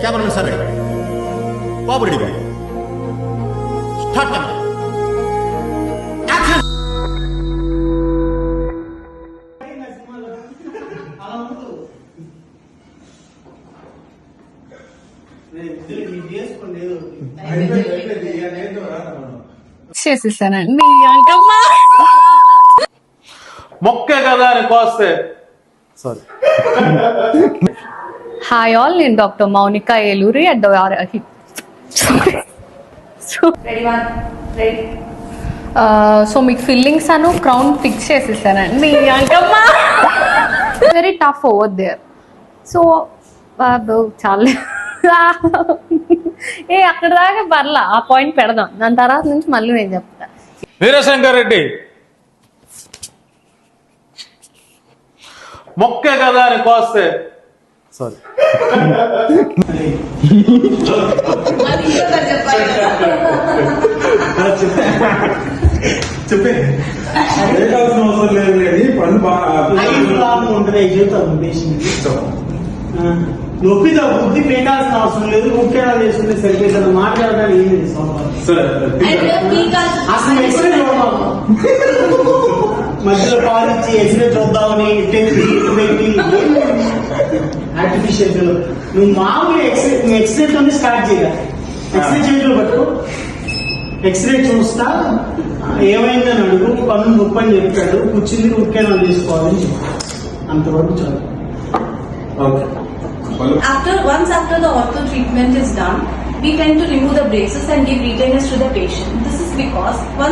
Cameraman sir బాబు ready start చేసేసానండి అంకమ్మ. మొక్కే కదా అని కోస్తే సారీ. హాయ్ ఆల్, నేను doctor Mounika Eluri at so మీకు ఫిల్లింగ్స్ అను క్రౌన్ ఫిక్స్ చేసేసానండి Ankamma. Very tough over there. So చాలా అక్కడ దాకా పర్లా, ఆ పాయింట్ పెడదాం, దాని తర్వాత నుంచి మళ్ళీ నేను చెప్తా. వీరశంకర్ రెడ్డి మొక్కే కదా అని కోస్తే సారీ. చెప్పే అవసరం లేదు కానీ పనులు బాగా ఉంటుంది. నొప్పితో బుద్ధి పెట్టాల్సిన అవసరం లేదు. ముఖ్యంగా చేసుకుంటే సరిపోతుంది. మాట్లాడడానికి ఏం లేదు. అసలు ఎక్స్రే చూడదాం, మధ్యలో పాలిచ్చి ఎక్స్రే చూద్దామని పెట్టి ఆర్టిఫిషియల్. నువ్వు మామూలు ఎక్స్రేతోనే స్టార్ట్ చేయాలి. ఎక్స్రే చేతిలో పట్టుకో, ఎక్స్రే చూస్తా ఏమైందని అడుగు, పన్ను నొప్పి అని చెప్తాడు. కూర్చుంది ముఖ్యంగా చేసుకోవాలని చెప్పాలి. అంతవరకు చాలు. Once after the ortho treatment is done, we tend to remove the braces and give retainers to the patient. This is because once